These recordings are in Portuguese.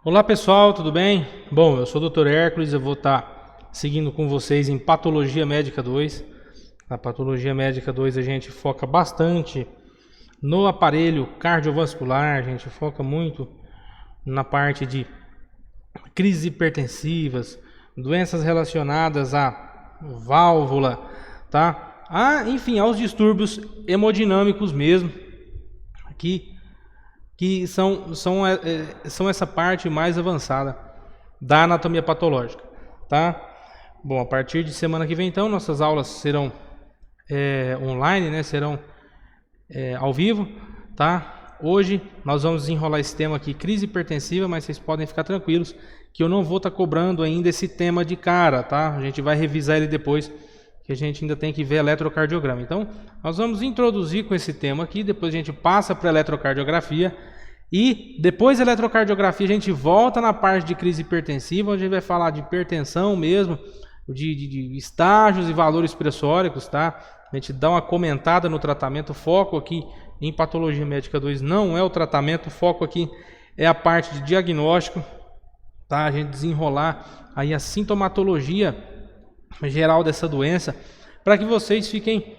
Olá pessoal, tudo bem? Bom, eu sou o Dr. Hércules, eu vou estar seguindo com vocês em Patologia Médica 2. Na Patologia Médica 2 a gente foca bastante no aparelho cardiovascular, a gente foca muito na parte de crises hipertensivas, doenças relacionadas à válvula, tá? Enfim, aos distúrbios hemodinâmicos mesmo, que são essa parte mais avançada da anatomia patológica, tá? Bom, a partir de semana que vem, então, nossas aulas serão online, né? Serão ao vivo, tá? Hoje nós vamos desenrolar esse tema aqui, crise hipertensiva, mas vocês podem ficar tranquilos que eu não vou estar cobrando ainda esse tema de cara, tá? A gente vai revisar ele depois, que a gente ainda tem que ver eletrocardiograma. Então, nós vamos introduzir com esse tema aqui, depois a gente passa para a eletrocardiografia e depois da eletrocardiografia a gente volta na parte de crise hipertensiva, onde a gente vai falar de hipertensão mesmo, de estágios e valores pressóricos, tá? A gente dá uma comentada no tratamento, o foco aqui em Patologia Médica 2 não é o tratamento, o foco aqui é a parte de diagnóstico, tá? A gente desenrolar aí a sintomatologia geral dessa doença, para que vocês fiquem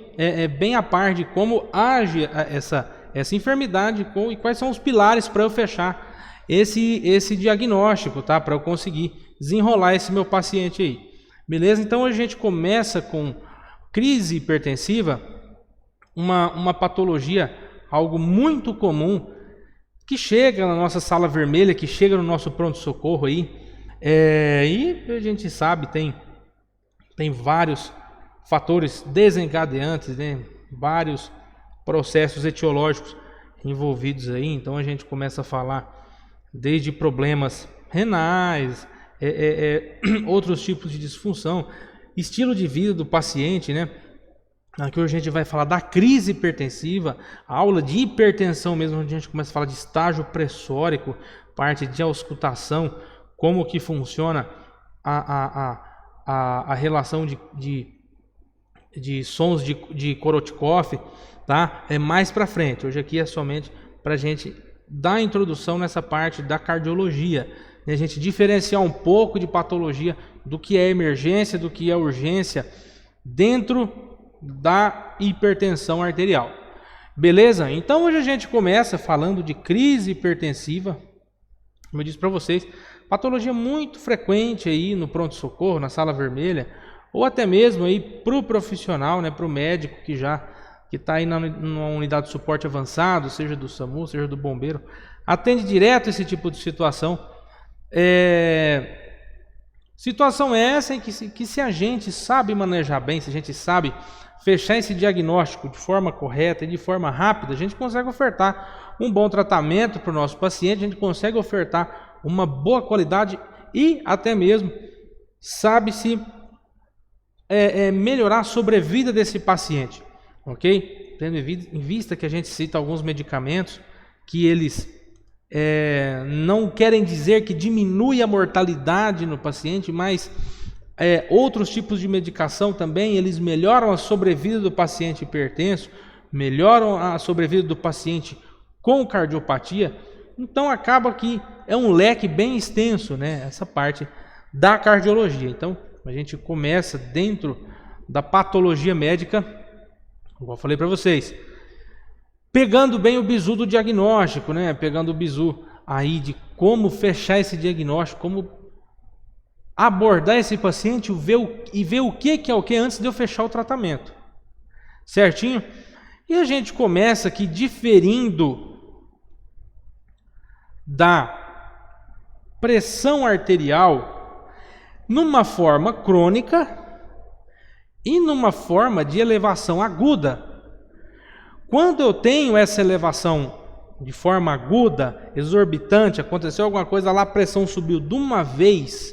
bem a par de como age essa enfermidade e quais são os pilares para eu fechar esse diagnóstico, tá? Para eu conseguir desenrolar esse meu paciente aí. Beleza? Então a gente começa com crise hipertensiva, uma patologia, algo muito comum, que chega na nossa sala vermelha, que chega no nosso pronto-socorro aí, e a gente sabe, tem vários fatores desencadeantes, né? Vários processos etiológicos envolvidos aí, então a gente começa a falar desde problemas renais, outros tipos de disfunção, estilo de vida do paciente, né? Aqui hoje a gente vai falar da crise hipertensiva, a aula de hipertensão mesmo, onde a gente começa a falar de estágio pressórico, parte de auscultação, como que funciona a relação de sons de Korotkoff, tá? É mais para frente. Hoje aqui é somente para a gente dar a introdução nessa parte da cardiologia, né? A gente diferenciar um pouco de patologia do que é emergência, do que é urgência dentro da hipertensão arterial. Beleza? Então hoje a gente começa falando de crise hipertensiva, como eu disse para vocês, patologia muito frequente aí no pronto-socorro, na sala vermelha, ou até mesmo aí para o profissional, né, para o médico que está aí numa unidade de suporte avançado, seja do SAMU, seja do bombeiro, atende direto esse tipo de situação. Situação essa em que se a gente sabe manejar bem, se a gente sabe fechar esse diagnóstico de forma correta e de forma rápida, a gente consegue ofertar um bom tratamento para o nosso paciente, a gente consegue ofertar uma boa qualidade e até mesmo sabe-se melhorar a sobrevida desse paciente, ok? Tendo em vista que a gente cita alguns medicamentos que eles não querem dizer que diminui a mortalidade no paciente, mas outros tipos de medicação também, eles melhoram a sobrevida do paciente hipertenso, melhoram a sobrevida do paciente com cardiopatia. Então acaba que é um leque bem extenso, né? Essa parte da cardiologia. Então a gente começa dentro da patologia médica, como eu falei para vocês, pegando bem o bizu do diagnóstico, né? Pegando o bizu aí de como fechar esse diagnóstico, como abordar esse paciente e ver o que é o que antes de eu fechar o tratamento. Certinho? E a gente começa aqui diferindo da pressão arterial numa forma crônica e numa forma de elevação aguda. Quando eu tenho essa elevação de forma aguda, exorbitante, aconteceu alguma coisa lá, a pressão subiu de uma vez,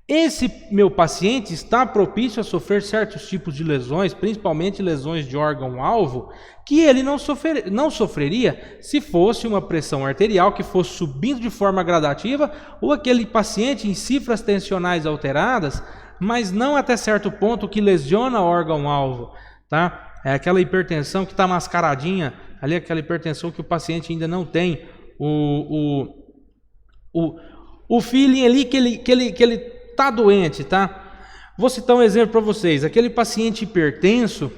esse meu paciente está propício a sofrer certos tipos de lesões, principalmente lesões de órgão-alvo, que ele não sofreria se fosse uma pressão arterial que fosse subindo de forma gradativa, ou aquele paciente em cifras tensionais alteradas, mas não até certo ponto que lesiona o órgão-alvo, tá? É aquela hipertensão que está mascaradinha, ali aquela hipertensão que o paciente ainda não tem o, o feeling ali que ele tá doente, tá? Vou citar um exemplo para vocês. Aquele paciente hipertenso,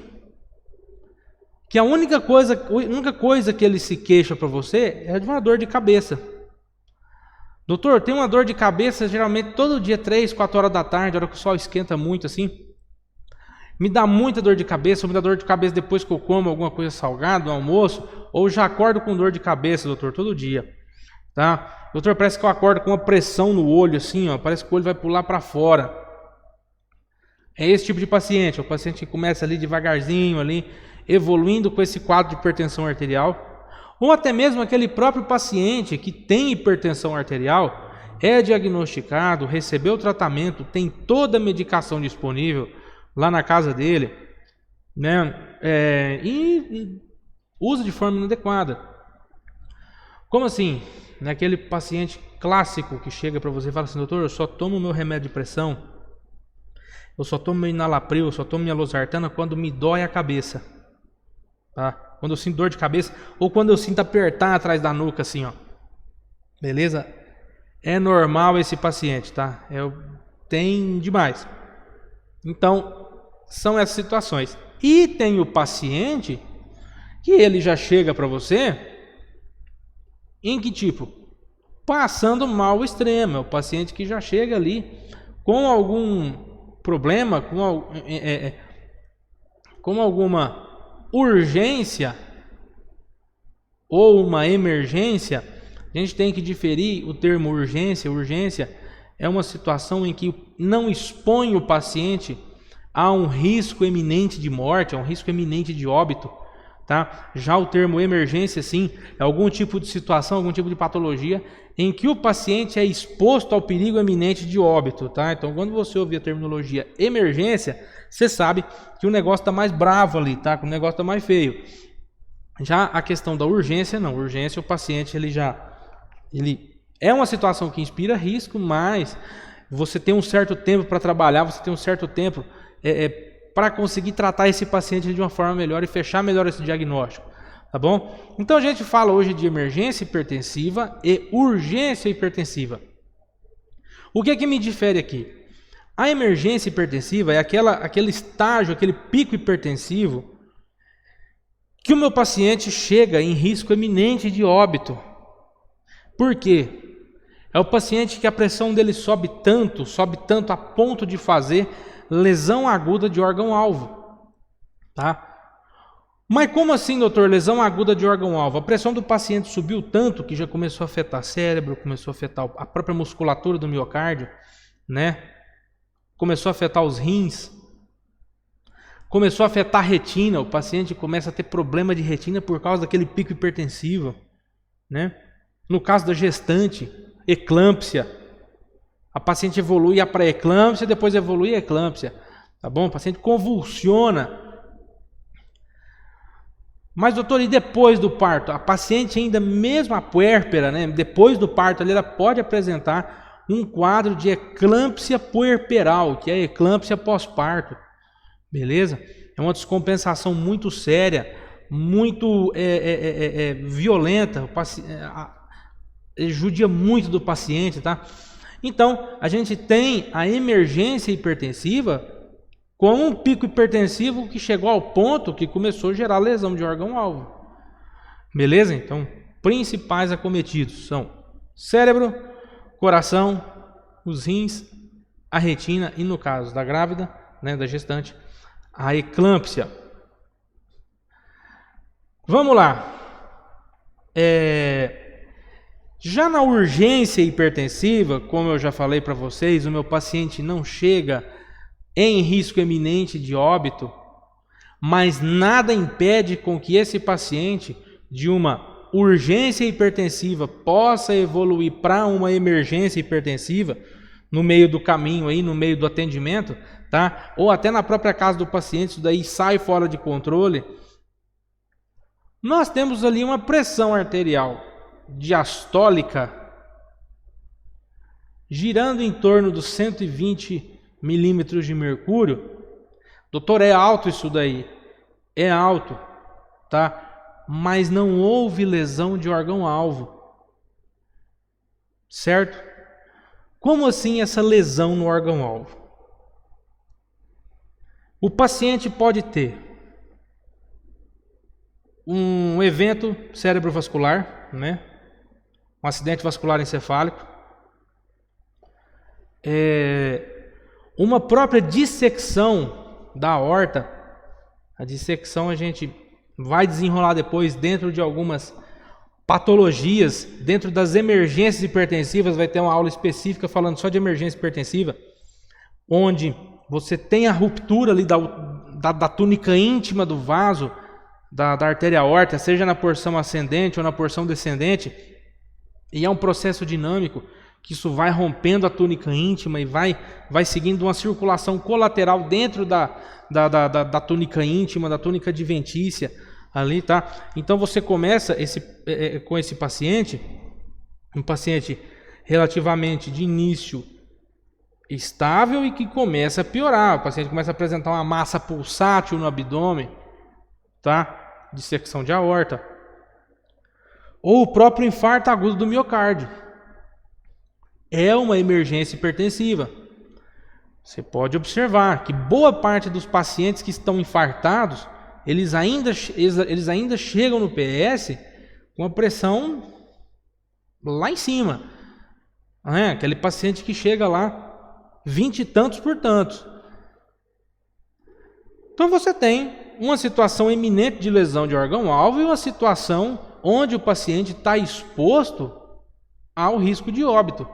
que a única coisa que ele se queixa para você é de uma dor de cabeça. Doutor, tem uma dor de cabeça geralmente todo dia, 3, 4 horas da tarde, a hora que o sol esquenta muito assim. Me dá muita dor de cabeça, ou me dá dor de cabeça depois que eu como alguma coisa salgada, no almoço, ou já acordo com dor de cabeça, doutor, todo dia. Tá? Doutor, parece que eu acordo com uma pressão no olho, assim, ó, parece que o olho vai pular para fora. É esse tipo de paciente, é o paciente que começa ali devagarzinho, ali, evoluindo com esse quadro de hipertensão arterial. Ou até mesmo aquele próprio paciente que tem hipertensão arterial, é diagnosticado, recebeu o tratamento, tem toda a medicação disponível lá na casa dele, né? E usa de forma inadequada. Como assim? Naquele paciente clássico que chega para você e fala assim: doutor, eu só tomo o meu remédio de pressão, eu só tomo meu enalapril, eu só tomo minha losartana quando me dói a cabeça, tá? Quando eu sinto dor de cabeça ou quando eu sinto apertar atrás da nuca assim, ó. Beleza? É normal esse paciente, tá? Tem demais. Então, são essas situações. E tem o paciente que ele já chega para você em que tipo? Passando mal extremo. É o paciente que já chega ali com algum problema, com alguma urgência ou uma emergência. A gente tem que diferir o termo urgência. Urgência é uma situação em que não expõe o paciente a um risco eminente de morte, a um risco eminente de óbito, tá? Já o termo emergência, sim, é algum tipo de situação, algum tipo de patologia em que o paciente é exposto ao perigo eminente de óbito, tá? Então, quando você ouvir a terminologia emergência, você sabe que o negócio está mais bravo ali, tá? Que o negócio está mais feio. Já a questão da urgência, não. Urgência, o paciente ele é uma situação que inspira risco, mas você tem um certo tempo para trabalhar, você tem um certo tempo para conseguir tratar esse paciente de uma forma melhor e fechar melhor esse diagnóstico, tá bom? Então a gente fala hoje de emergência hipertensiva e urgência hipertensiva. O que é que me difere aqui? A emergência hipertensiva é aquele estágio, aquele pico hipertensivo que o meu paciente chega em risco eminente de óbito. Por quê? É o paciente que a pressão dele sobe tanto a ponto de fazer lesão aguda de órgão-alvo, tá? Mas como assim, doutor, lesão aguda de órgão-alvo? A pressão do paciente subiu tanto que já começou a afetar cérebro, começou a afetar a própria musculatura do miocárdio, né? Começou a afetar os rins, começou a afetar a retina, o paciente começa a ter problema de retina por causa daquele pico hipertensivo, né? No caso da gestante, eclâmpsia, a paciente evolui a pré-eclâmpsia, depois evolui a eclâmpsia, tá bom? O paciente convulsiona. Mas, doutor, e depois do parto? A paciente ainda, mesmo a puérpera, né? Depois do parto, ela pode apresentar um quadro de eclâmpsia puerperal, que é a eclâmpsia pós-parto. Beleza? É uma descompensação muito séria, muito violenta, judia muito do paciente, tá? Então, a gente tem a emergência hipertensiva com um pico hipertensivo que chegou ao ponto que começou a gerar lesão de órgão-alvo. Beleza? Então, principais acometidos são cérebro, coração, os rins, a retina e, no caso da grávida, né, da gestante, a eclâmpsia. Vamos lá. Já na urgência hipertensiva, como eu já falei para vocês, o meu paciente não chega em risco eminente de óbito, mas nada impede com que esse paciente de uma urgência hipertensiva possa evoluir para uma emergência hipertensiva no meio do caminho aí, no meio do atendimento, tá? Ou até na própria casa do paciente, isso daí sai fora de controle. Nós temos ali uma pressão arterial diastólica girando em torno dos 120 milímetros de mercúrio. Doutor, é alto isso daí? É alto, tá? Mas não houve lesão de órgão-alvo. certo? Como assim essa lesão no órgão-alvo? O paciente pode ter um evento cerebrovascular, né? Um acidente vascular encefálico, uma própria dissecção da aorta. A dissecção a gente vai desenrolar depois dentro de algumas patologias, dentro das emergências hipertensivas, vai ter uma aula específica falando só de emergência hipertensiva, onde você tem a ruptura ali da túnica íntima do vaso, da artéria aórtica, seja na porção ascendente ou na porção descendente, e é um processo dinâmico, que isso vai rompendo a túnica íntima e vai seguindo uma circulação colateral dentro da túnica íntima, da túnica adventícia ali, tá? Então você começa com esse paciente, um paciente relativamente de início estável e que começa a piorar. O paciente começa a apresentar uma massa pulsátil no abdômen, tá? Dissecção de aorta. Ou o próprio infarto agudo do miocárdio. É uma emergência hipertensiva. Você pode observar que boa parte dos pacientes que estão infartados, eles ainda chegam no PS com a pressão lá em cima. Aquele paciente que chega lá 20 e tantos por tantos. Então você tem uma situação iminente de lesão de órgão-alvo e uma situação onde o paciente está exposto ao risco de óbito,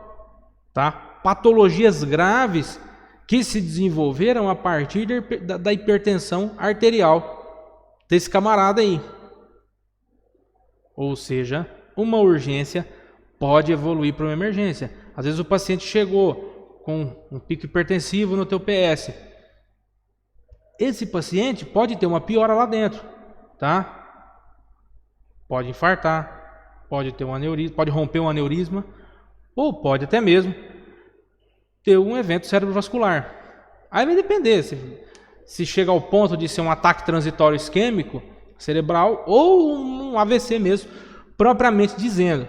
tá? Patologias graves que se desenvolveram a partir da hipertensão arterial desse camarada aí. Ou seja, uma urgência pode evoluir para uma emergência. Às vezes o paciente chegou com um pico hipertensivo no teu PS. Esse paciente pode ter uma piora lá dentro, tá? Pode infartar, pode ter um aneurisma, pode romper um aneurisma, ou pode até mesmo ter um evento cerebrovascular. Aí vai depender se chega ao ponto de ser um ataque transitório isquêmico cerebral ou um AVC mesmo, propriamente dizendo.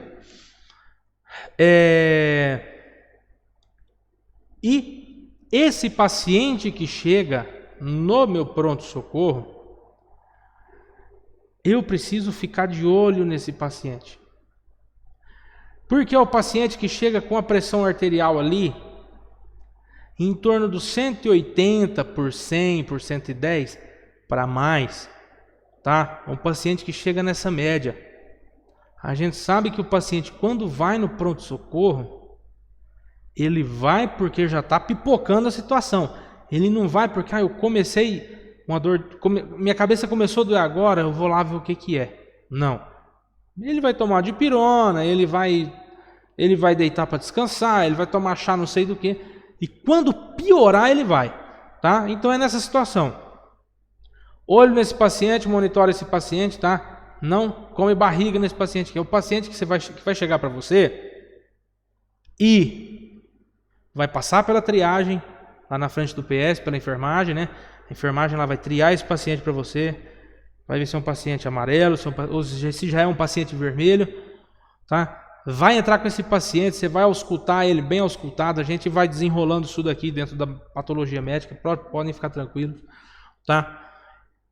E esse paciente que chega no meu pronto-socorro, eu preciso ficar de olho nesse paciente. Porque é o paciente que chega com a pressão arterial ali, em torno dos 180 por 100, por 110, para mais, tá? É um paciente que chega nessa média. A gente sabe que o paciente, quando vai no pronto-socorro, ele vai porque já está pipocando a situação. Ele não vai porque eu comecei uma dor, minha cabeça começou a doer agora, eu vou lá ver o que é. Não. Ele vai tomar dipirona, ele vai deitar para descansar, ele vai tomar chá não sei do que. E quando piorar, ele vai. Tá? Então é nessa situação. Olho nesse paciente, monitore esse paciente, tá? Não come barriga nesse paciente, que é o paciente que vai chegar para você e vai passar pela triagem lá na frente do PS, pela enfermagem, né? A enfermagem lá vai triar esse paciente para você, vai ver se é um paciente amarelo, ou se já é um paciente vermelho, tá? Vai entrar com esse paciente, você vai auscultar ele bem auscultado, a gente vai desenrolando isso daqui dentro da patologia médica, podem ficar tranquilos, tá?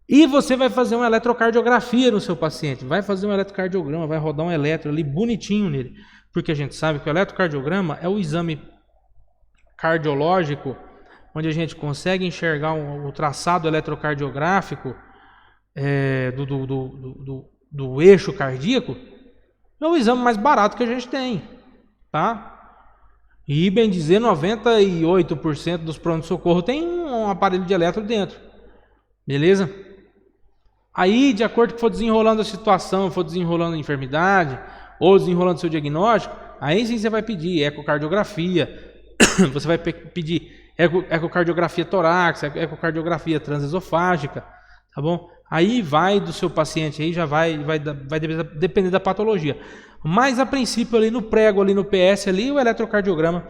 E você vai fazer uma eletrocardiografia no seu paciente, vai fazer um eletrocardiograma, vai rodar um eletro ali bonitinho nele, porque a gente sabe que o eletrocardiograma é o exame cardiológico onde a gente consegue enxergar o traçado eletrocardiográfico do eixo cardíaco. É o exame mais barato que a gente tem, tá? E bem dizer, 98% dos pronto-socorro tem um aparelho de eletro dentro, beleza? Aí, de acordo com for desenrolando a situação, for desenrolando a enfermidade, ou desenrolando seu diagnóstico, aí sim você vai pedir ecocardiografia, você vai pedir ecocardiografia torácica, ecocardiografia transesofágica, tá bom? Aí vai do seu paciente, aí já vai depender da patologia. Mas a princípio ali no prego, ali no PS, ali o eletrocardiograma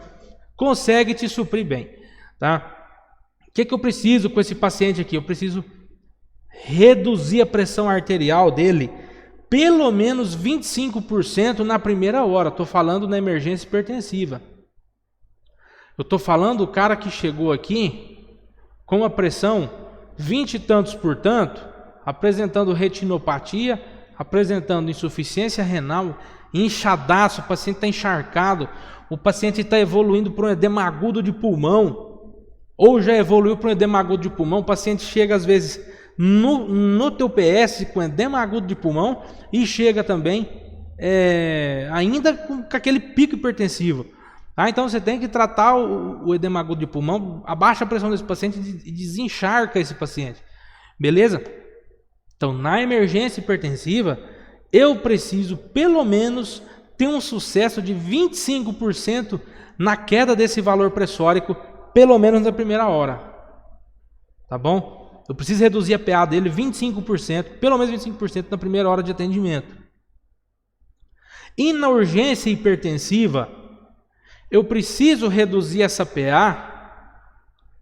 consegue te suprir bem, tá? O que eu preciso com esse paciente aqui? Eu preciso reduzir a pressão arterial dele pelo menos 25% na primeira hora. Estou falando na emergência hipertensiva. Eu estou falando do cara que chegou aqui com a pressão 20 e tantos por tanto, apresentando retinopatia, apresentando insuficiência renal, inchadaço, o paciente está encharcado, o paciente está evoluindo para um edema agudo de pulmão, ou já evoluiu para um edema agudo de pulmão, o paciente chega às vezes no teu PS com edema agudo de pulmão e chega também ainda com aquele pico hipertensivo. Então você tem que tratar o edema agudo de pulmão, abaixa a pressão desse paciente e desencharca esse paciente. Beleza? Então, na emergência hipertensiva, eu preciso pelo menos ter um sucesso de 25% na queda desse valor pressórico, pelo menos na primeira hora. Tá bom? Eu preciso reduzir a PA dele 25%, pelo menos 25% na primeira hora de atendimento. E na urgência hipertensiva, eu preciso reduzir essa PA,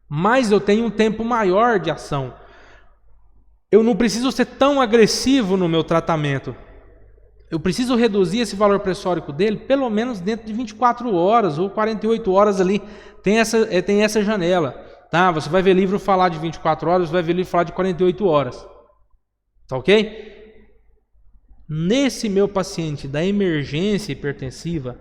mas eu tenho um tempo maior de ação. Eu não preciso ser tão agressivo no meu tratamento. Eu preciso reduzir esse valor pressórico dele pelo menos dentro de 24 horas ou 48 horas ali. Tem essa janela. Tá? Você vai ver livro falar de 24 horas, você vai ver livro falar de 48 horas. Tá ok? Nesse meu paciente da emergência hipertensiva,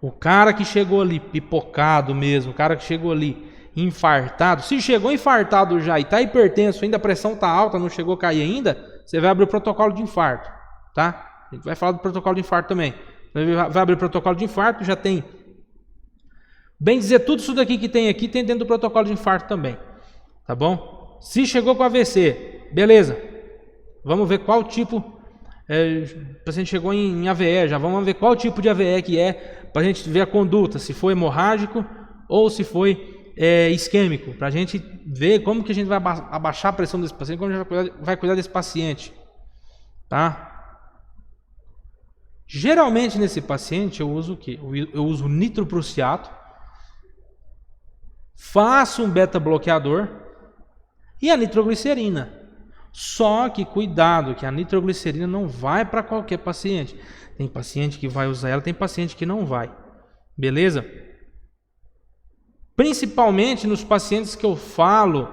o cara que chegou ali pipocado mesmo, o cara que chegou ali infartado, se chegou infartado já e está hipertenso, ainda a pressão está alta, não chegou a cair ainda, você vai abrir o protocolo de infarto, tá? A gente vai falar do protocolo de infarto também. Vai abrir o protocolo de infarto, já tem, bem dizer, tudo isso daqui que tem aqui, tem dentro do protocolo de infarto também, tá bom? Se chegou com AVC, beleza, vamos ver qual tipo, o paciente chegou em AVE, já vamos ver qual tipo de AVE que é, para a gente ver a conduta, se foi hemorrágico ou se foi isquêmico, para a gente ver como que a gente vai abaixar a pressão desse paciente, como a gente vai cuidar desse paciente, tá? Geralmente nesse paciente eu uso o quê? Eu uso nitroprusiato, faço um beta-bloqueador e a nitroglicerina. Só que cuidado, que a nitroglicerina não vai para qualquer paciente. Tem paciente que vai usar ela, tem paciente que não vai. Beleza? Principalmente nos pacientes que eu falo,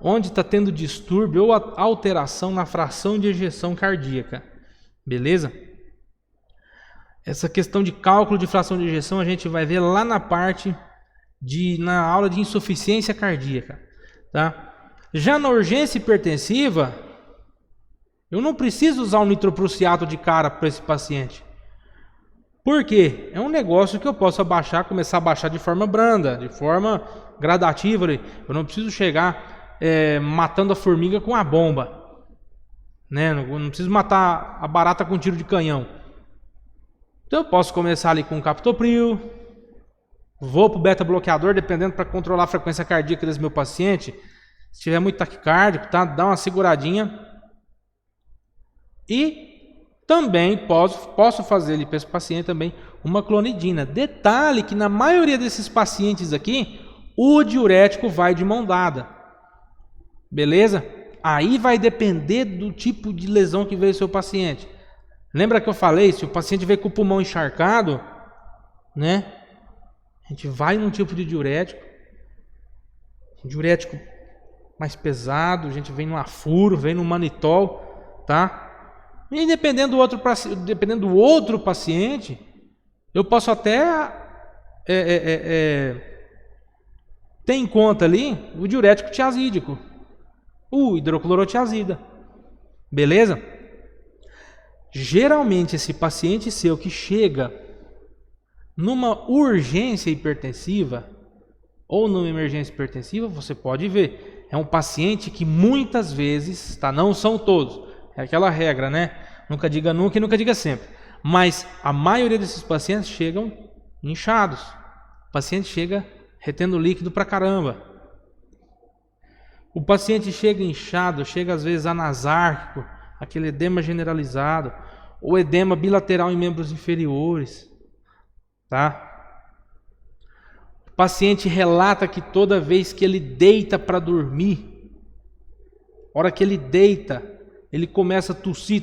onde está tendo distúrbio ou alteração na fração de ejeção cardíaca. Beleza? Essa questão de cálculo de fração de ejeção a gente vai ver lá na parte na aula de insuficiência cardíaca. Tá? Já na urgência hipertensiva, eu não preciso usar o nitroprusiato de cara para esse paciente. Por quê? É um negócio que eu posso começar a abaixar de forma branda, de forma gradativa. Eu não preciso chegar matando a formiga com a bomba. Né? Não preciso matar a barata com tiro de canhão. Então eu posso começar ali com captopril, vou para o beta-bloqueador, dependendo para controlar a frequência cardíaca desse meu paciente. Se tiver muito taquicárdico, tá? Dá uma seguradinha. E também posso fazer ali para esse paciente também uma clonidina. Detalhe que na maioria desses pacientes aqui, o diurético vai de mão dada. Beleza? Aí vai depender do tipo de lesão que veio o seu paciente. Lembra que eu falei, se o paciente veio com o pulmão encharcado, né? A gente vai num tipo de diurético. Diurético mais pesado, a gente vem no afuro, vem no manitol, tá? E dependendo do outro paciente, eu posso até ter em conta ali o diurético tiazídico, o hidroclorotiazida. Beleza? Geralmente esse paciente seu que chega numa urgência hipertensiva ou numa emergência hipertensiva, você pode ver, é um paciente que muitas vezes, tá? Não são todos, é aquela regra, né? Nunca diga nunca e nunca diga sempre. Mas a maioria desses pacientes chegam inchados. O paciente chega retendo líquido pra caramba. O paciente chega inchado, chega às vezes anasárquico, aquele edema generalizado, ou edema bilateral em membros inferiores, tá? O paciente relata que toda vez que ele deita para dormir, hora que ele deita, ele começa a tossir,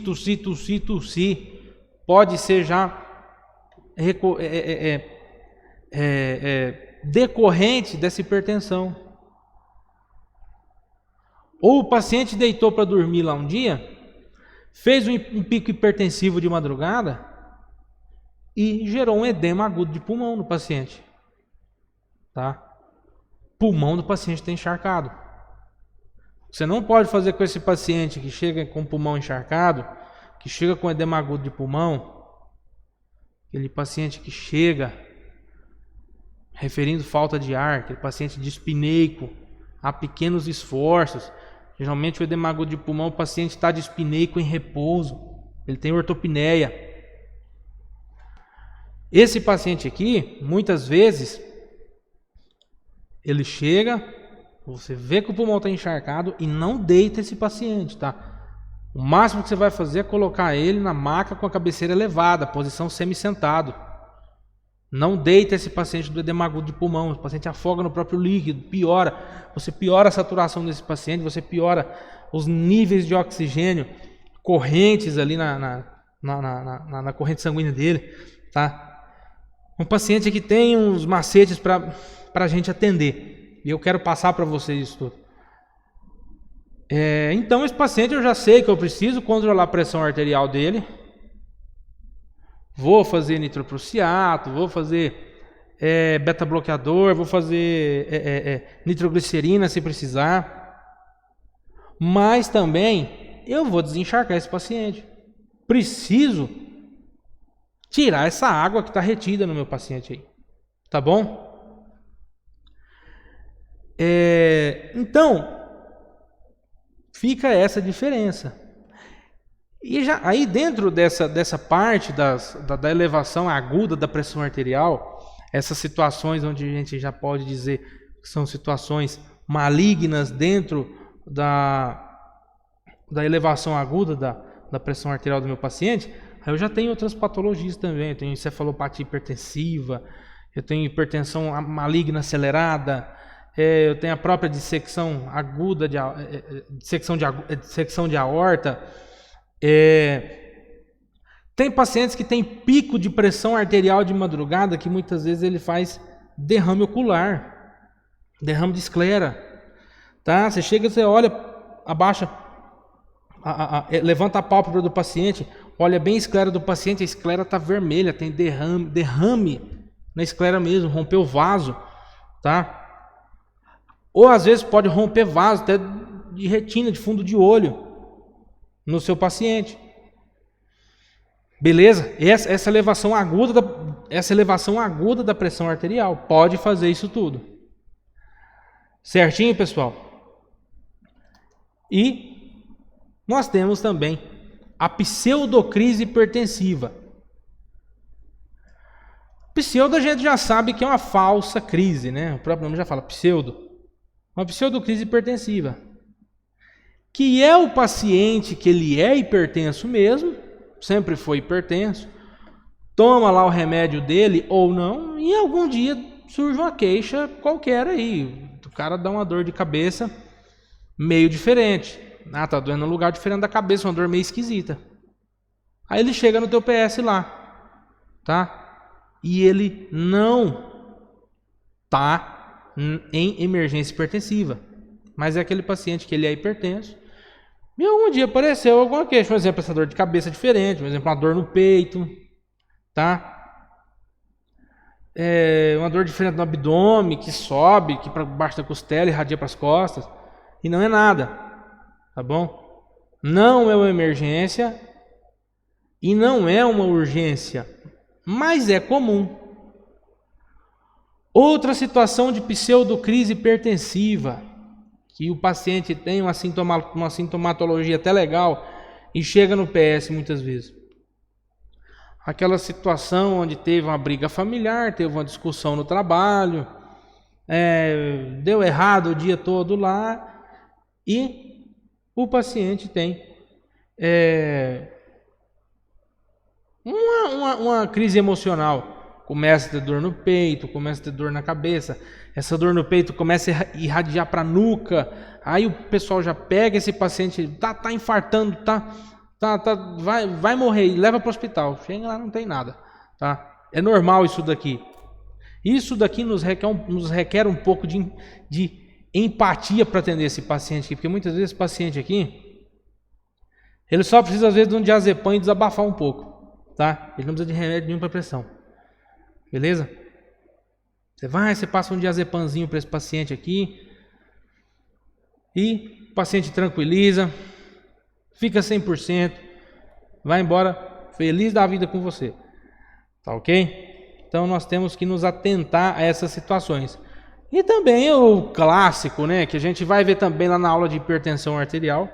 pode ser já decorrente dessa hipertensão. Ou o paciente deitou para dormir lá um dia, fez um pico hipertensivo de madrugada e gerou um edema agudo de pulmão no paciente. Tá? Pulmão do paciente está encharcado. Você não pode fazer com esse paciente que chega com o pulmão encharcado, que chega com edema agudo de pulmão, aquele paciente que chega referindo falta de ar, aquele paciente dispneico, há pequenos esforços. Geralmente o edema agudo de pulmão, o paciente está dispneico em repouso, ele tem ortopneia. Esse paciente aqui, muitas vezes, ele chega, você vê que o pulmão está encharcado e não deita esse paciente, tá? O máximo que você vai fazer é colocar ele na maca com a cabeceira elevada, posição semi-sentado. Não deita esse paciente do edema agudo de pulmão, o paciente afoga no próprio líquido, piora. Você piora a saturação desse paciente, você piora os níveis de oxigênio correntes ali na corrente sanguínea dele, tá? Um paciente que tem uns macetes para a gente atender, e eu quero passar para vocês isso tudo. Então esse paciente eu já sei que eu preciso controlar a pressão arterial dele, vou fazer nitroprussiato, vou fazer beta-bloqueador, vou fazer nitroglicerina se precisar, mas também eu vou desencharcar esse paciente. Preciso tirar essa água que está retida no meu paciente aí, tá bom? Então fica essa diferença. E já aí dentro dessa parte da elevação aguda da pressão arterial, essas situações onde a gente já pode dizer que são situações malignas dentro da elevação aguda da pressão arterial do meu paciente, eu já tenho outras patologias também. Eu tenho encefalopatia hipertensiva, eu tenho hipertensão maligna acelerada, eu tenho a própria dissecção aguda, dissecção de aorta. Tem pacientes que têm pico de pressão arterial de madrugada, que muitas vezes ele faz derrame ocular, derrame de esclera, tá? Você chega, você olha, abaixa, levanta a pálpebra do paciente, olha bem a esclera do paciente, a esclera está vermelha, tem derrame na esclera mesmo, rompeu o vaso, tá? Ou às vezes pode romper vaso até de retina, de fundo de olho no seu paciente. Beleza? Essa elevação aguda da pressão arterial pode fazer isso tudo. Certinho, pessoal? E nós temos também a pseudocrise hipertensiva. Pseudo a gente já sabe que é uma falsa crise, né? O próprio nome já fala pseudo. Uma pseudocrise hipertensiva, que é o paciente que ele é hipertenso mesmo, sempre foi hipertenso, toma lá o remédio dele ou não, e algum dia surge uma queixa qualquer aí, o cara dá uma dor de cabeça meio diferente, tá doendo no lugar diferente da cabeça, uma dor meio esquisita. Aí ele chega no teu PS lá, tá? E ele não tá em emergência hipertensiva, mas é aquele paciente que ele é hipertenso e algum dia apareceu alguma queixa, por exemplo, essa dor de cabeça diferente, por exemplo, uma dor no peito, tá? Uma dor diferente no abdômen, que sobe, que para baixo da costela e irradia para as costas, e não é nada, tá bom? Não é uma emergência e não é uma urgência, mas é comum. Outra situação de pseudocrise hipertensiva, que o paciente tem uma sintomatologia até legal e chega no PS muitas vezes. Aquela situação onde teve uma briga familiar, teve uma discussão no trabalho, deu errado o dia todo lá e o paciente tem uma crise emocional. começa a ter dor no peito, começa a ter dor na cabeça, essa dor no peito começa a irradiar para a nuca, aí o pessoal já pega esse paciente, tá infartando, vai morrer, e leva para o hospital. Chega lá, não tem nada, tá? É normal isso daqui. Isso daqui nos requer um pouco de empatia para atender esse paciente aqui, porque muitas vezes esse paciente aqui, ele só precisa às vezes de um diazepam e desabafar um pouco, tá? Ele não precisa de remédio nenhum para pressão, beleza? Você passa um diazepanzinho para esse paciente aqui e o paciente tranquiliza, fica 100%, vai embora feliz da vida com você, tá ok? Então nós temos que nos atentar a essas situações. E também o clássico, né, que a gente vai ver também lá na aula de hipertensão arterial.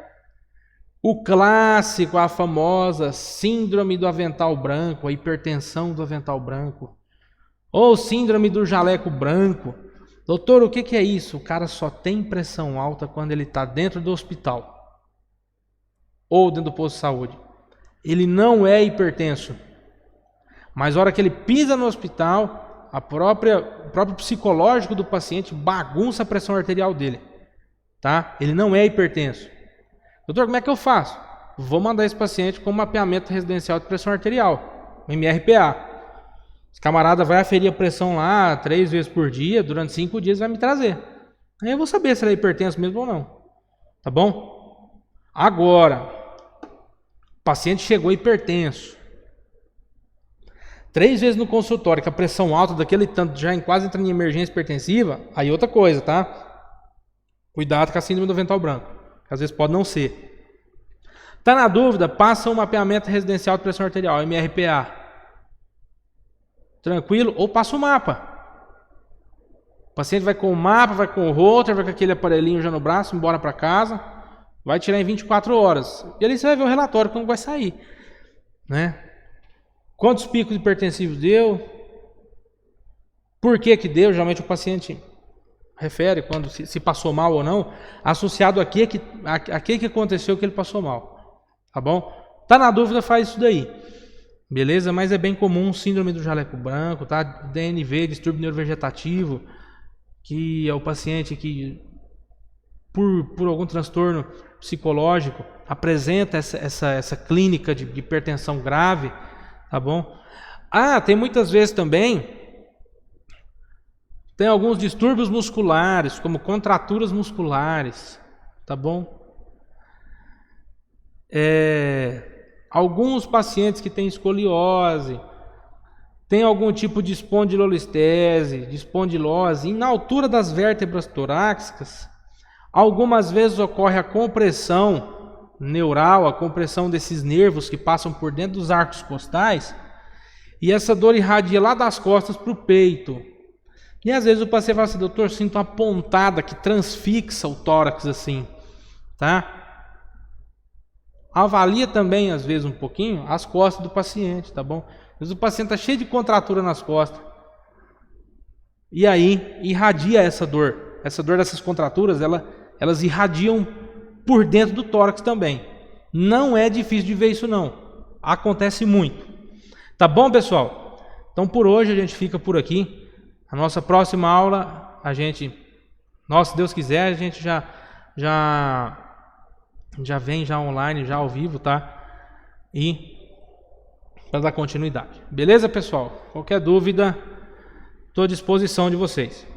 O clássico, a famosa síndrome do avental branco, a hipertensão do avental branco. Ou síndrome do jaleco branco. Doutor, o que é isso? O cara só tem pressão alta quando ele está dentro do hospital. Ou dentro do posto de saúde. Ele não é hipertenso. Mas a hora que ele pisa no hospital, o próprio psicológico do paciente bagunça a pressão arterial dele, tá? Ele não é hipertenso. Doutor, como é que eu faço? Vou mandar esse paciente com um mapeamento residencial de pressão arterial, um MRPA. Esse camarada vai aferir a pressão lá 3 vezes por dia, durante 5 dias vai me trazer. Aí eu vou saber se ele é hipertenso mesmo ou não, tá bom? Agora, o paciente chegou hipertenso, 3 vezes no consultório, com a pressão alta daquele tanto, já quase entrando em emergência hipertensiva, aí outra coisa, tá? Cuidado com a síndrome do avental branco, que às vezes pode não ser. Tá na dúvida? Passa um mapeamento residencial de pressão arterial, MRPA. Tranquilo? Ou passa o mapa. O paciente vai com o mapa, vai com o holter, vai com aquele aparelhinho já no braço, embora para casa, vai tirar em 24 horas. E ali você vai ver o relatório, como vai sair, né? Quantos picos hipertensivos deu? Por que deu? Geralmente o paciente refere quando se passou mal ou não, associado a que aconteceu que ele passou mal. Tá bom? Tá na dúvida, faz isso daí. Beleza? Mas é bem comum síndrome do jaleco branco, tá? DNV, distúrbio neurovegetativo, que é o paciente que por algum transtorno psicológico apresenta essa clínica de hipertensão grave. Tá bom? Tem muitas vezes também, tem alguns distúrbios musculares, como contraturas musculares, tá bom? Alguns pacientes que têm escoliose, tem algum tipo de espondilolistese, de espondilose, e na altura das vértebras torácicas, algumas vezes ocorre a compressão neural, a compressão desses nervos que passam por dentro dos arcos costais, e essa dor irradia lá das costas para o peito. E às vezes o paciente fala assim: doutor, sinto uma pontada que transfixa o tórax assim, tá? Avalia também às vezes um pouquinho as costas do paciente, tá bom? Às vezes o paciente está cheio de contratura nas costas, e aí irradia essa dor dessas contraturas, elas irradiam por dentro do tórax também. Não é difícil de ver isso não. Acontece muito. Tá bom, pessoal? Então por hoje a gente fica por aqui. A nossa próxima aula, se Deus quiser, a gente já vem já online, já ao vivo, tá? E para dar continuidade. Beleza, pessoal? Qualquer dúvida, estou à disposição de vocês.